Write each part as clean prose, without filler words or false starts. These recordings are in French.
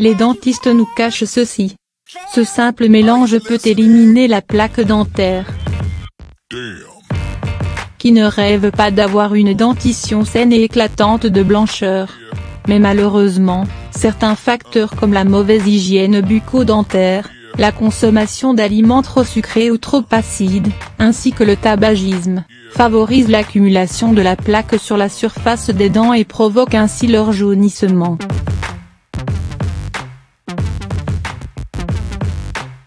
Les dentistes nous cachent ceci. Ce simple mélange peut éliminer la plaque dentaire. Qui ne rêve pas d'avoir une dentition saine et éclatante de blancheur? Mais malheureusement, certains facteurs comme la mauvaise hygiène bucco-dentaire, la consommation d'aliments trop sucrés ou trop acides, ainsi que le tabagisme, favorisent l'accumulation de la plaque sur la surface des dents et provoquent ainsi leur jaunissement.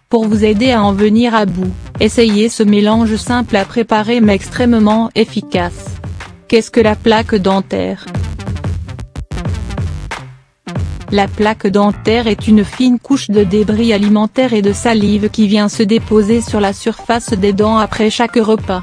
Pour vous aider à en venir à bout, essayez ce mélange simple à préparer mais extrêmement efficace. Qu'est-ce que la plaque dentaire? La plaque dentaire est une fine couche de débris alimentaires et de salive qui vient se déposer sur la surface des dents après chaque repas.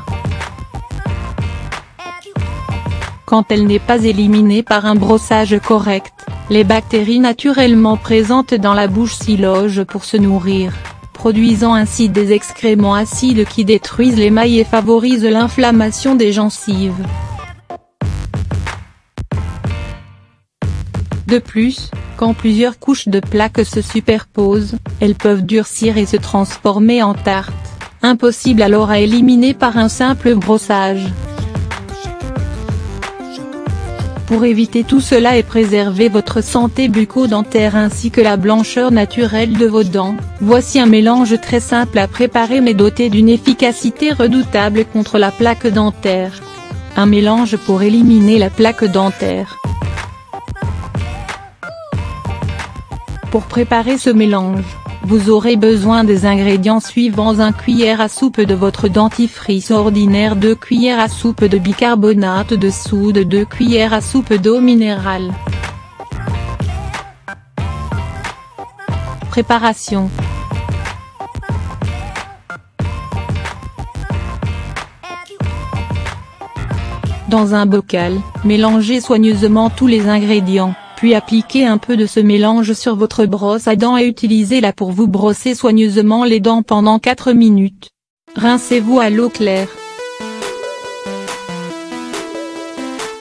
Quand elle n'est pas éliminée par un brossage correct, les bactéries naturellement présentes dans la bouche s'y logent pour se nourrir, produisant ainsi des excréments acides qui détruisent l'émail et favorisent l'inflammation des gencives. De plus, quand plusieurs couches de plaques se superposent, elles peuvent durcir et se transformer en tarte, impossible alors à éliminer par un simple brossage. Pour éviter tout cela et préserver votre santé bucco-dentaire ainsi que la blancheur naturelle de vos dents, voici un mélange très simple à préparer mais doté d'une efficacité redoutable contre la plaque dentaire. Un mélange pour éliminer la plaque dentaire. Pour préparer ce mélange, vous aurez besoin des ingrédients suivants: 1 cuillère à soupe de votre dentifrice ordinaire, 2 cuillères à soupe de bicarbonate de soude, 2 cuillères à soupe d'eau minérale. Préparation. Dans un bocal, mélangez soigneusement tous les ingrédients, puis appliquez un peu de ce mélange sur votre brosse à dents et utilisez-la pour vous brosser soigneusement les dents pendant 4 minutes. Rincez-vous à l'eau claire.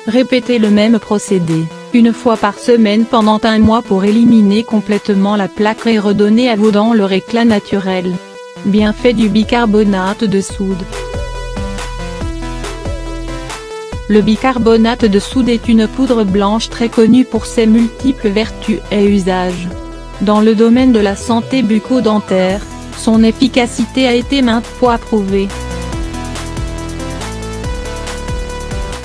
Répétez le même procédé, une fois par semaine pendant 1 mois pour éliminer complètement la plaque et redonner à vos dents leur éclat naturel. Bienfait du bicarbonate de soude. Le bicarbonate de soude est une poudre blanche très connue pour ses multiples vertus et usages. Dans le domaine de la santé bucco-dentaire, son efficacité a été maintes fois prouvée.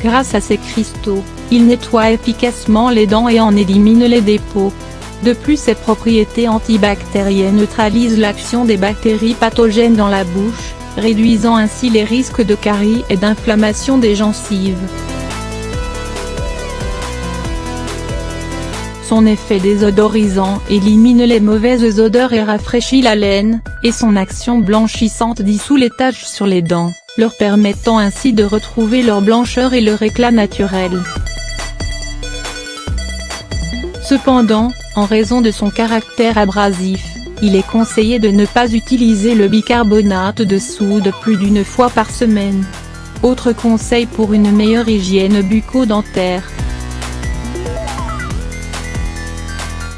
Grâce à ses cristaux, il nettoie efficacement les dents et en élimine les dépôts. De plus, ses propriétés antibactériennes neutralisent l'action des bactéries pathogènes dans la bouche, réduisant ainsi les risques de caries et d'inflammation des gencives. Son effet désodorisant élimine les mauvaises odeurs et rafraîchit la laine, et son action blanchissante dissout les taches sur les dents, leur permettant ainsi de retrouver leur blancheur et leur éclat naturel. Cependant, en raison de son caractère abrasif, il est conseillé de ne pas utiliser le bicarbonate de soude plus d'1 fois par semaine. Autre conseil pour une meilleure hygiène bucco-dentaire.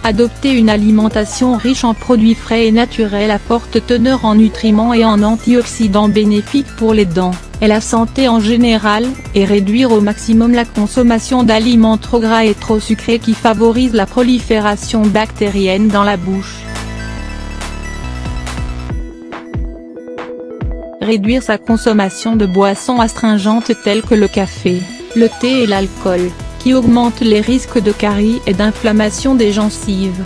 Adoptez une alimentation riche en produits frais et naturels à forte teneur en nutriments et en antioxydants bénéfiques pour les dents, et la santé en général, et réduire au maximum la consommation d'aliments trop gras et trop sucrés qui favorisent la prolifération bactérienne dans la bouche. Réduire sa consommation de boissons astringentes telles que le café, le thé et l'alcool, qui augmentent les risques de caries et d'inflammation des gencives.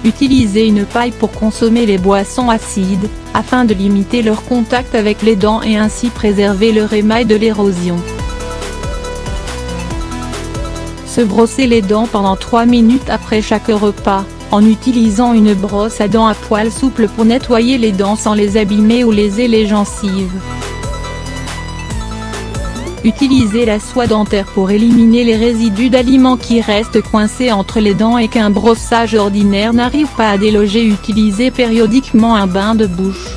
Utilisez une paille pour consommer les boissons acides, afin de limiter leur contact avec les dents et ainsi préserver leur émail de l'érosion. Se brosser les dents pendant 3 minutes après chaque repas, en utilisant une brosse à dents à poil souple pour nettoyer les dents sans les abîmer ou léser les gencives. Utilisez la soie dentaire pour éliminer les résidus d'aliments qui restent coincés entre les dents et qu'un brossage ordinaire n'arrive pas à déloger. Utilisez périodiquement un bain de bouche.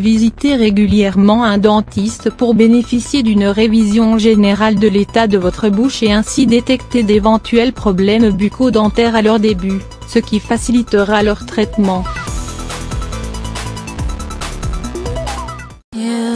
Visitez régulièrement un dentiste pour bénéficier d'une révision générale de l'état de votre bouche et ainsi détecter d'éventuels problèmes bucco-dentaires à leur début, ce qui facilitera leur traitement. Yeah.